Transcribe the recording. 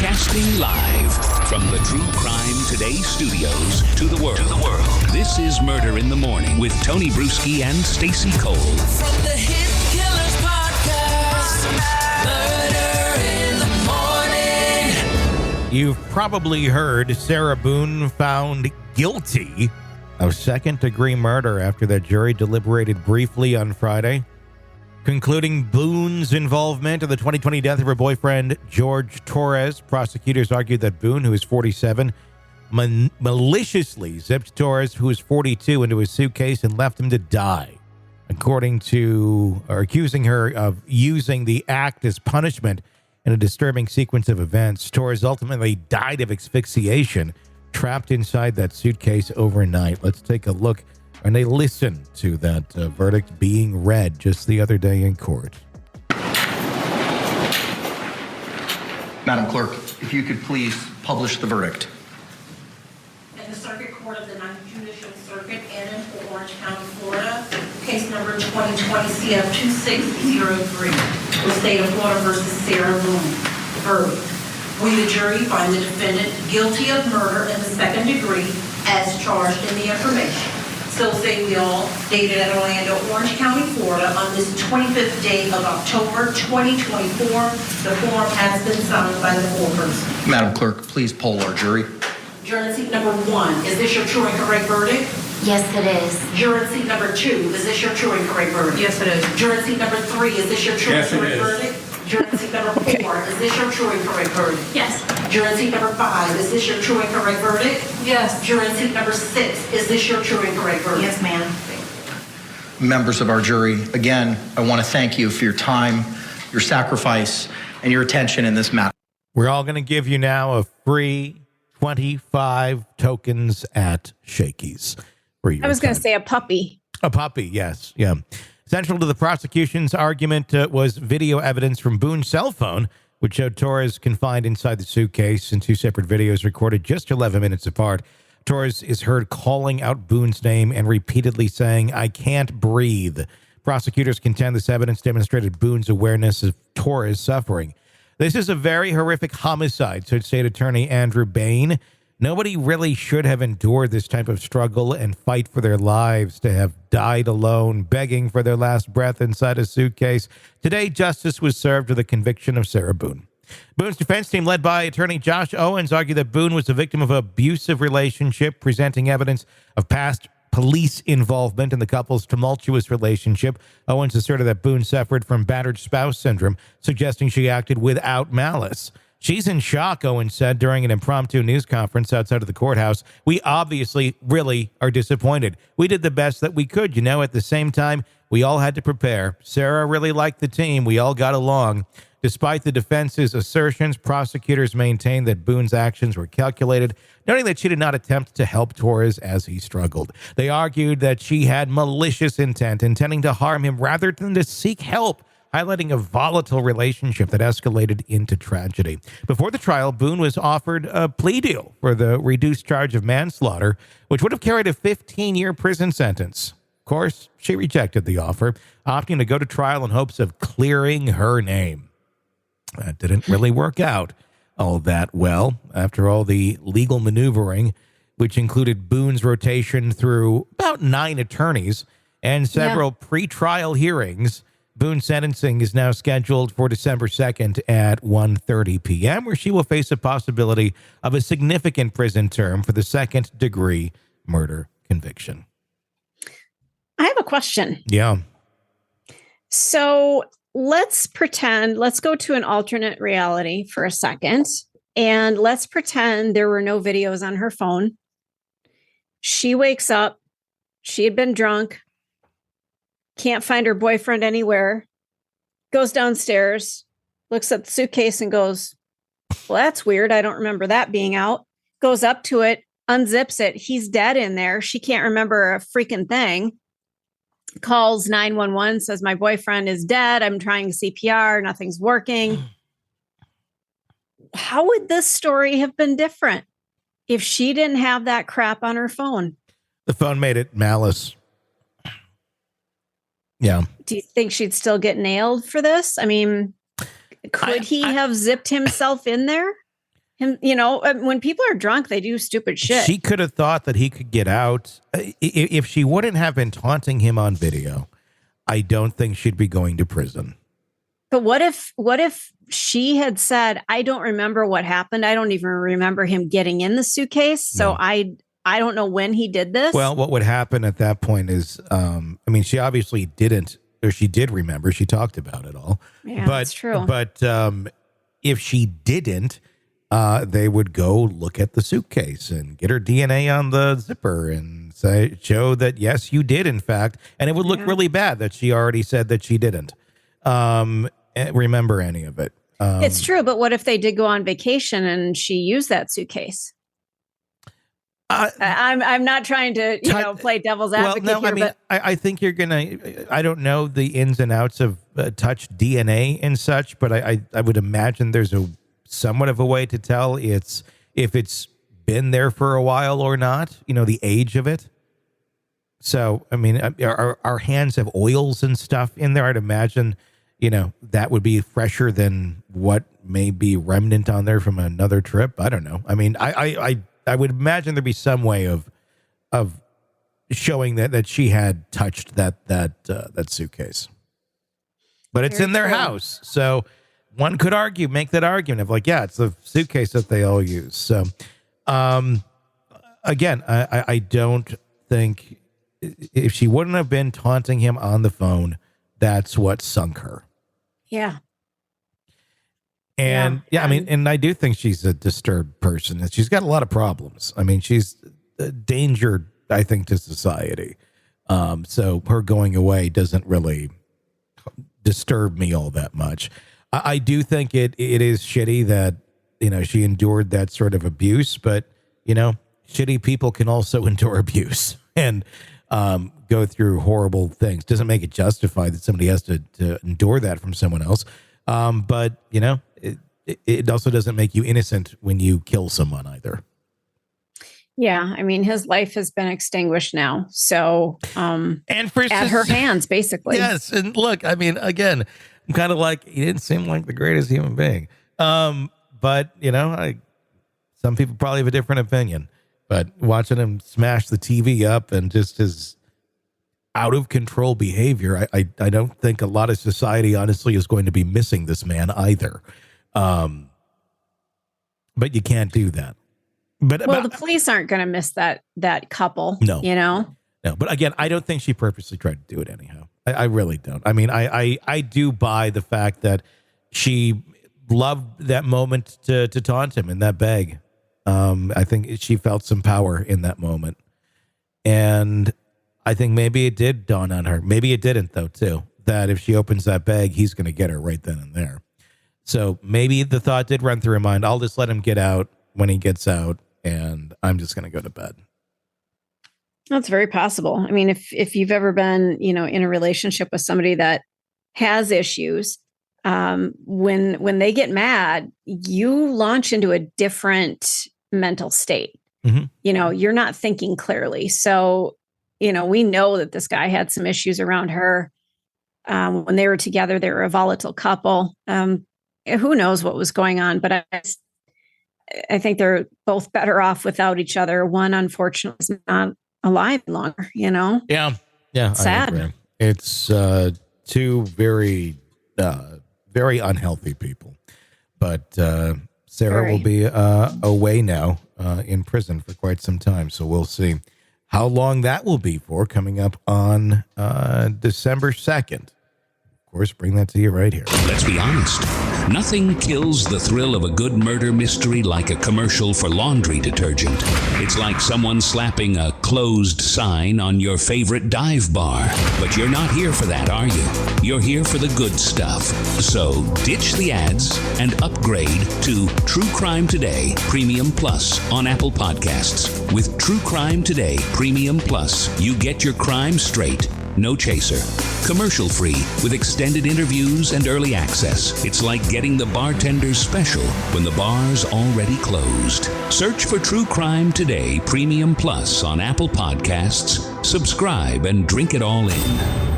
Broadcasting live from the True Crime Today studios to the world. This is Murder in the Morning with Tony Bruschi and Stacey Cole. From the Hit Killers Podcast, Murder in the Morning. You've probably heard Sarah Boone found guilty of second-degree murder after the jury deliberated briefly on Friday, concluding Boone's involvement in the 2020 death of her boyfriend, Jorge Torres. Prosecutors argued that Boone, who is 47, maliciously zipped Torres, who is 42, into his suitcase and left him to die, accusing her of using the act as punishment in a disturbing sequence of events. Torres ultimately died of asphyxiation, trapped inside that suitcase overnight. Let's take a look. And they listened to that verdict being read just the other day in court. Madam Clerk, if you could please publish the verdict. In the Circuit Court of the Ninth Judicial Circuit and in Orange County, Florida, case number 2020 CF 2603, the state of Florida versus Sarah Boone. Verdict. We, the jury, find the defendant guilty of murder in the second degree as charged in the information. So say we all, dated at Orlando, Orange County, Florida, on this 25th day of October 2024. The form has been signed by the foreperson. Madam Clerk, please poll our jury. Juror in seat number 1, is this your true and correct verdict? Yes, it is. Juror in seat number 2, is this your true and correct verdict? Yes, it is. Juror in seat number 3, is this your true and correct verdict? Juror in seat number 4, is this your true and correct verdict? Yes. Juror in seat number 5, is this your true and correct verdict? Yes. Juror in seat number 6, is this your true and correct verdict? Yes, ma'am. Members of our jury, again, I want to thank you for your time, your sacrifice, and your attention in this matter. We're all going to give you now a free 25 tokens at Shakey's. I was going to say a puppy. A puppy, yes. Yeah. Central to the prosecution's argument was video evidence from Boone's cell phone, which showed Torres confined inside the suitcase in two separate videos recorded just 11 minutes apart. Torres is heard calling out Boone's name and repeatedly saying, "I can't breathe." Prosecutors contend this evidence demonstrated Boone's awareness of Torres' suffering. This is a very horrific homicide, said State Attorney Andrew Bain. Nobody really should have endured this type of struggle and fight for their lives, to have died alone, begging for their last breath inside a suitcase. Today, justice was served with the conviction of Sarah Boone. Boone's defense team, led by attorney Josh Owens, argued that Boone was the victim of an abusive relationship, presenting evidence of past police involvement in the couple's tumultuous relationship. Owens asserted that Boone suffered from battered spouse syndrome, suggesting she acted without malice. She's in shock, Owens said during an impromptu news conference outside of the courthouse. "We obviously really are disappointed. We did the best that we could, At the same time, we all had to prepare. Sarah really liked the team. We all got along." Despite the defense's assertions, prosecutors maintained that Boone's actions were calculated, noting that she did not attempt to help Torres as he struggled. They argued that she had malicious intent, intending to harm him rather than to seek help, highlighting a volatile relationship that escalated into tragedy. Before the trial, Boone was offered a plea deal for the reduced charge of manslaughter, which would have carried a 15-year prison sentence. Of course, she rejected the offer, opting to go to trial in hopes of clearing her name. That didn't really work out all that well. After all the legal maneuvering, which included Boone's rotation through about 9 attorneys and several pre-trial hearings, Boone's sentencing is now scheduled for December 2nd at 1:30 p.m., where she will face a possibility of a significant prison term for the second-degree murder conviction. I have a question. Yeah. So let's go to an alternate reality for a second, and let's pretend there were no videos on her phone. She wakes up. She had been drunk. Can't find her boyfriend anywhere, goes downstairs, looks at the suitcase and goes, "Well, that's weird. I don't remember that being out." Goes up to it, unzips it. He's dead in there. She can't remember a freaking thing. Calls 911, says, "My boyfriend is dead. I'm trying CPR. Nothing's working." How would this story have been different if she didn't have that crap on her phone? The phone made it malice. Yeah. Do you think she'd still get nailed for this? I mean, could he have zipped himself in there? him, when people are drunk, they do stupid shit. She could have thought that he could get out. If she wouldn't have been taunting him on video, I don't think she'd be going to prison. But what if she had said, I don't remember what happened. I don't even remember him getting in the suitcase. So No. I don't know when he did this. Well, what would happen at that point is, she obviously didn't, or she did remember. She talked about it all. Yeah, but, that's true. But if she didn't, they would go look at the suitcase and get her DNA on the zipper and show that, yes, you did, in fact. And it would look really bad that she already said that she didn't remember any of it. It's true. But what if they did go on vacation and she used that suitcase? I'm not trying to play devil's advocate here, but I think you're gonna. I don't know the ins and outs of touch DNA and such, but I would imagine there's a somewhat of a way to tell if it's been there for a while or not. The age of it. So our hands have oils and stuff in there. I'd imagine that would be fresher than what may be remnant on there from another trip. I don't know. I would imagine there'd be some way of showing that she had touched that suitcase, but it's in their house. So one could make that argument of it's the suitcase that they all use. So, again, I don't think if she wouldn't have been taunting him on the phone, that's what sunk her. Yeah. And and I do think she's a disturbed person. She's got a lot of problems. She's a danger, I think, to society. So her going away doesn't really disturb me all that much. I do think it is shitty that, she endured that sort of abuse, but, shitty people can also endure abuse and go through horrible things. Doesn't make it justified that somebody has to endure that from someone else. But, it also doesn't make you innocent when you kill someone either. Yeah. His life has been extinguished now. So, and at her hands, basically. Yes. And look, again, I'm kind of like, he didn't seem like the greatest human being. But, some people probably have a different opinion. But watching him smash the TV up and just his out of control behavior, I don't think a lot of society, honestly, is going to be missing this man either. But you can't do that. But the police aren't going to miss that couple. No, No. But again, I don't think she purposely tried to do it anyhow. I really don't. I do buy the fact that she loved that moment to taunt him in that bag. I think she felt some power in that moment. And I think maybe it did dawn on her. Maybe it didn't, though, too, that if she opens that bag, he's going to get her right then and there. So maybe the thought did run through her mind, I'll just let him get out when he gets out, and I'm just going to go to bed. That's very possible. If you've ever been, in a relationship with somebody that has issues, when they get mad, you launch into a different mental state. Mm-hmm. You're not thinking clearly. So, we know that this guy had some issues around her. When they were together, they were a volatile couple. Who knows what was going on, but I think they're both better off without each other. One, unfortunately, is not alive longer, Yeah. I Sad. agree. It's two very, very unhealthy people. But Sarah will be away now in prison for quite some time. So we'll see how long that will be for, coming up on December 2nd. Of course, bring that to you right here. Let's be honest. Nothing kills the thrill of a good murder mystery like a commercial for laundry detergent. It's like someone slapping a closed sign on your favorite dive bar. But you're not here for that, are you? You're here for the good stuff. So ditch the ads and upgrade to True Crime Today Premium Plus on Apple Podcasts. With True Crime Today Premium Plus, you get your crime straight. No chaser. Commercial free with extended interviews and early access. It's like getting the bartender's special when the bar's already closed. Search for True Crime Today Premium Plus on Apple Podcasts. Subscribe and drink it all in.